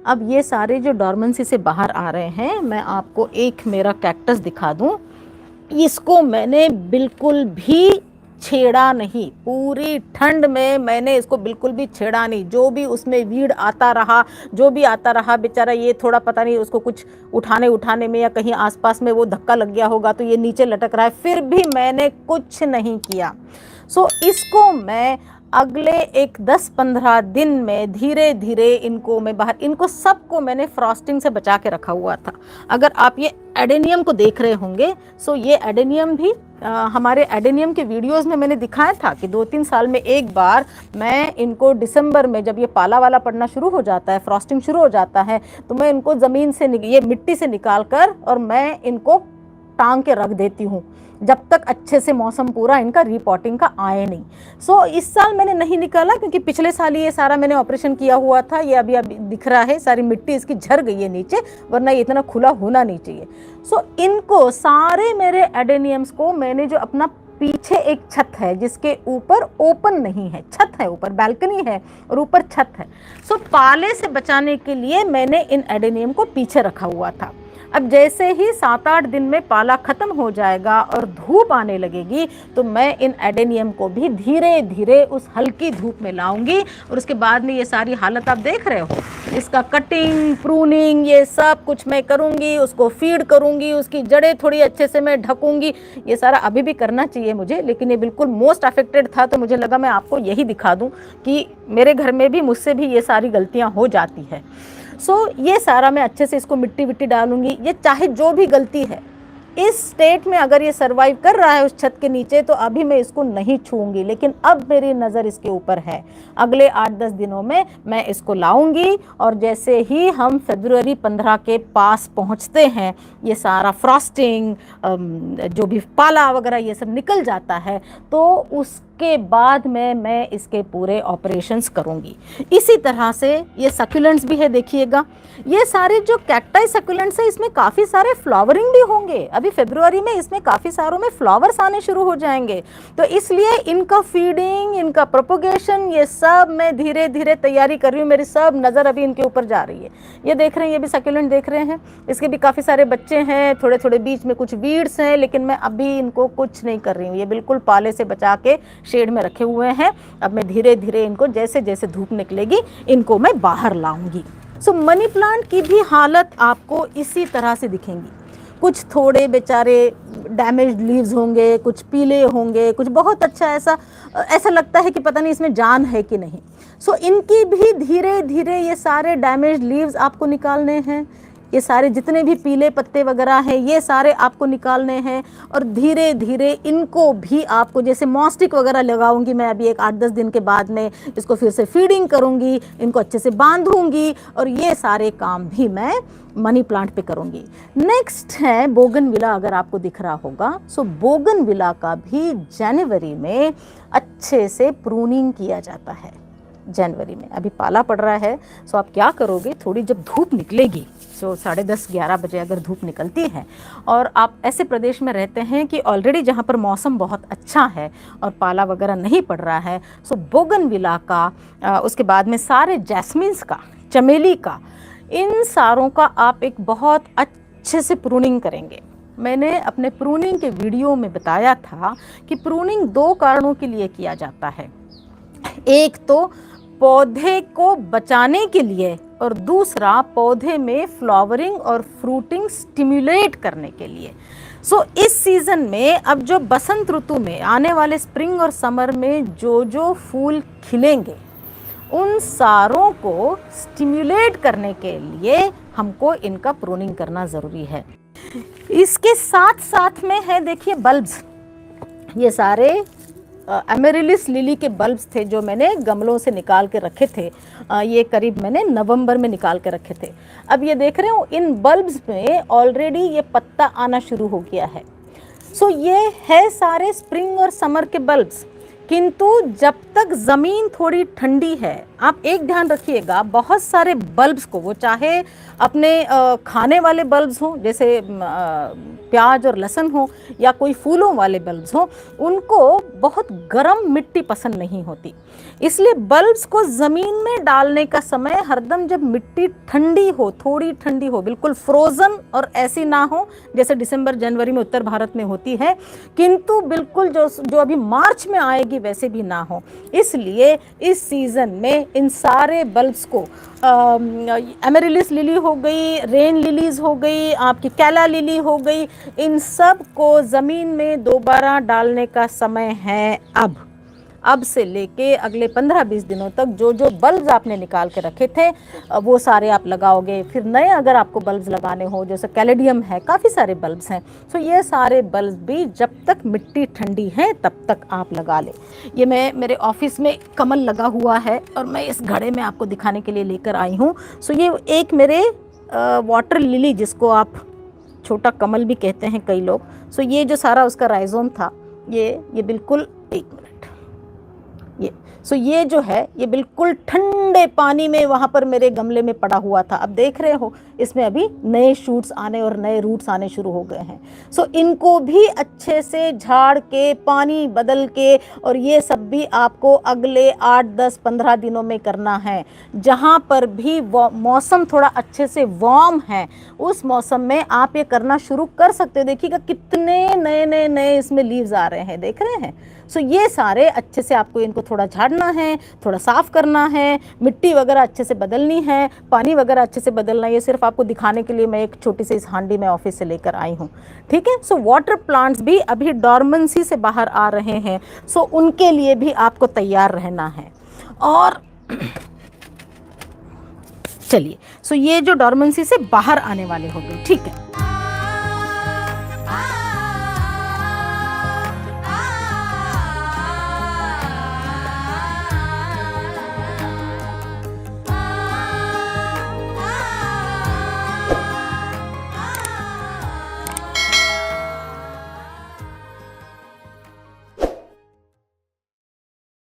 अब ये सारे जो डॉर्मेंसी से बाहर आ रहे हैं, मैं आपको एक मेरा कैक्टस दिखा दूं। इसको मैंने बिल्कुल भी छेड़ा नहीं, पूरी ठंड में मैंने इसको बिल्कुल भी छेड़ा नहीं। जो भी उसमें वीड आता रहा, जो भी आता रहा, बेचारा ये थोड़ा पता नहीं उसको कुछ उठाने में या कहीं आसपास में वो धक्का लग गया होगा तो ये नीचे लटक रहा है, फिर भी मैंने कुछ नहीं किया। सो इसको मैं अगले एक 10-15 दिन में धीरे धीरे इनको मैं बाहर, इनको सबको मैंने फ्रॉस्टिंग से बचा के रखा हुआ था। अगर आप ये एडेनियम को देख रहे होंगे, सो ये एडेनियम भी हमारे एडेनियम के वीडियोस में मैंने दिखाया था कि 2-3 साल में एक बार मैं इनको दिसंबर में जब ये पाला वाला पड़ना शुरू हो जाता है, फ्रॉस्टिंग शुरू हो जाता है, तो मैं इनको ज़मीन से ये मिट्टी से निकाल कर और मैं इनको टांग के रख देती हूँ जब तक अच्छे से मौसम पूरा इनका रिपोर्टिंग का आए नहीं। सो इस साल मैंने नहीं निकाला क्योंकि पिछले साल ये सारा मैंने ऑपरेशन किया हुआ था। ये अभी दिख रहा है, सारी मिट्टी इसकी झर गई है नीचे, वरना ये इतना खुला होना नहीं चाहिए। सो इनको सारे मेरे एडेनियम्स को मैंने जो अपना पीछे एक छत है जिसके ऊपर ओपन नहीं है, छत है ऊपर, बैल्कनी है और ऊपर छत है। सो पाले से बचाने के लिए मैंने इन एडेनियम को पीछे रखा हुआ था। अब जैसे ही 7-8 दिन में पाला ख़त्म हो जाएगा और धूप आने लगेगी तो मैं इन एडेनियम को भी धीरे धीरे उस हल्की धूप में लाऊंगी। और उसके बाद में ये सारी हालत आप देख रहे हो, इसका कटिंग, प्रूनिंग, ये सब कुछ मैं करूंगी, उसको फीड करूंगी, उसकी जड़ें थोड़ी अच्छे से मैं ढकूंगी। ये सारा अभी भी करना चाहिए मुझे, लेकिन ये बिल्कुल मोस्ट अफेक्टेड था तो मुझे लगा मैं आपको यही दिखा दूँ कि मेरे घर में भी मुझसे भी ये सारी गलतियाँ हो जाती है। सो ये सारा मैं अच्छे से इसको मिट्टी विट्टी डालूंगी। ये चाहे जो भी गलती है, इस स्टेट में अगर ये सरवाइव कर रहा है उस छत के नीचे तो अभी मैं इसको नहीं छूऊंगी, लेकिन अब मेरी नज़र इसके ऊपर है। अगले 8-10 दिनों में मैं इसको लाऊंगी और जैसे ही हम फरवरी 15 के पास पहुंचते हैं, ये सारा फ्रॉस्टिंग, जो भी पाला वगैरह ये सब निकल जाता है, तो उसके बाद में मैं इसके पूरे ऑपरेशंस करूंगी। इसी तरह से ये सकुलेंट्स भी है, देखिएगा ये सारे जो कैक्टाई सकुलेंट्स है इसमें काफ़ी सारे फ्लावरिंग भी होंगे। अभी फरवरी में इसमें काफ़ी सारों में फ्लावर्स आने शुरू हो जाएंगे, तो इसलिए इनका फीडिंग, इनका प्रोपोगेशन, ये सब मैं धीरे धीरे तैयारी कर रही हूँ। मेरी सब नज़र अभी इनके ऊपर जा रही है। ये देख रहे हैं, ये भी सकुलेंट देख रहे हैं, इसके भी काफ़ी सारे बच्चे हैं, थोड़े थोड़े बीच में कुछ वीड्स हैं, लेकिन मैं अभी इनको कुछ नहीं कर रही हूँ। ये बिल्कुल पाले से बचा के शेड में रखे हुए हैं। अब मैं धीरे धीरे इनको जैसे जैसे धूप निकलेगी इनको मैं बाहर लाऊंगी। सो मनी प्लांट की भी हालत आपको इसी तरह से दिखेंगी। कुछ थोड़े बेचारे डैमेज्ड लीव्स होंगे, कुछ पीले होंगे, कुछ बहुत अच्छा ऐसा लगता है कि पता नहीं इसमें जान है कि नहीं। सो इनकी भी धीरे धीरे ये सारे डैमेज्ड लीव्स आपको निकालने हैं। ये सारे जितने भी पीले पत्ते वगैरह हैं ये सारे आपको निकालने हैं और धीरे धीरे इनको भी आपको, जैसे मॉस्टिक वगैरह लगाऊंगी मैं अभी एक 8-10 दिन के बाद में, इसको फिर से फीडिंग करूंगी, इनको अच्छे से बांधूंगी और ये सारे काम भी मैं मनी प्लांट पे करूंगी। नेक्स्ट है बोगनविला, अगर आपको दिख रहा होगा। सो बोगनविला का भी जनवरी में अच्छे से प्रूनिंग किया जाता है। जनवरी में अभी पाला पड़ रहा है, सो आप क्या करोगे, थोड़ी जब धूप निकलेगी, सो 10:30-11 बजे अगर धूप निकलती है और आप ऐसे प्रदेश में रहते हैं कि ऑलरेडी जहाँ पर मौसम बहुत अच्छा है और पाला वगैरह नहीं पड़ रहा है, सो बोगनविला का, उसके बाद में सारे जैस्मिन्स का, चमेली का, इन सारों का आप एक बहुत अच्छे से प्रूनिंग करेंगे। मैंने अपने प्रूनिंग के वीडियो में बताया था कि प्रूनिंग 2 कारणों के लिए किया जाता है। एक तो पौधे को बचाने के लिए और दूसरा पौधे में फ्लावरिंग और फ्रूटिंग स्टिमुलेट करने के लिए। सो इस सीज़न में अब जो बसंत ऋतु में आने वाले स्प्रिंग और समर में जो जो फूल खिलेंगे उन सारों को स्टिमुलेट करने के लिए हमको इनका प्रूनिंग करना ज़रूरी है। इसके साथ साथ में है, देखिए बल्ब्स, ये सारे एमेरिलिस लिली के बल्ब्स थे जो मैंने गमलों से निकाल के रखे थे। ये करीब मैंने नवंबर में निकाल के रखे थे। अब ये देख रहे हो इन बल्ब्स में ऑलरेडी ये पत्ता आना शुरू हो गया है। सो ये है सारे स्प्रिंग और समर के बल्ब्स, किंतु जब तक ज़मीन थोड़ी ठंडी है, आप एक ध्यान रखिएगा, बहुत सारे बल्ब्स को, वो चाहे अपने खाने वाले बल्ब्स हों, जैसे प्याज और लहसुन हो या कोई फूलों वाले बल्ब्स हो, उनको बहुत गर्म मिट्टी पसंद नहीं होती। इसलिए बल्ब्स को ज़मीन में डालने का समय हरदम जब मिट्टी ठंडी हो, थोड़ी ठंडी हो, बिल्कुल फ्रोज़न और ऐसी ना हो जैसे दिसंबर जनवरी में उत्तर भारत में होती है, किंतु बिल्कुल जो अभी मार्च में आएगी वैसे भी ना हो। इसलिए इस सीज़न में इन सारे बल्ब्स को एमेरिलिस लिली हो गई, रेन लिलीज हो गई, आपकी कैला लिली हो गई, इन सब को ज़मीन में दोबारा डालने का समय है अब से लेके अगले 15-20 दिनों तक जो जो बल्ब्स आपने निकाल के रखे थे वो सारे आप लगाओगे। फिर नए अगर आपको बल्ब्स लगाने हो, जैसे कैलेडियम है, काफ़ी सारे बल्ब्स हैं, तो ये सारे बल्ब भी जब तक मिट्टी ठंडी है तब तक आप लगा लें। ये मैं मेरे ऑफिस में कमल लगा हुआ है और मैं इस घड़े में आपको दिखाने के लिए लेकर आई हूँ। सो ये एक मेरे वाटर लिली, जिसको आप छोटा कमल भी कहते हैं कई लोग, सो ये जो सारा उसका राइजोम था, ये बिल्कुल, एक मिनट, ये जो है ये बिल्कुल ठंडे पानी में वहाँ पर मेरे गमले में पड़ा हुआ था। अब देख रहे हो इसमें अभी नए शूट्स आने और नए रूट्स आने शुरू हो गए हैं। सो इनको भी अच्छे से झाड़ के, पानी बदल के, और ये सब भी आपको अगले 8-10-15 दिनों में करना है। जहाँ पर भी मौसम थोड़ा अच्छे से वार्म है उस मौसम में आप ये करना शुरू कर सकते हो। देखिएगा कितने नए नए इसमें लीव्स आ रहे हैं, देख रहे हैं। सो ये सारे अच्छे से आपको इनको थोड़ा झाड़ना है, थोड़ा साफ़ करना है, मिट्टी वगैरह अच्छे से बदलनी है, पानी वगैरह अच्छे से बदलना है। ये सिर्फ आपको दिखाने के लिए मैं एक छोटी सी इस हांडी में ऑफिस से लेकर आई हूँ, ठीक है। सो वाटर प्लांट्स भी अभी डॉर्मेंसी से बाहर आ रहे हैं, सो उनके लिए भी आपको तैयार रहना है। और चलिए, सो ये जो डॉर्मेंसी से बाहर आने वाले हो गए, ठीक है।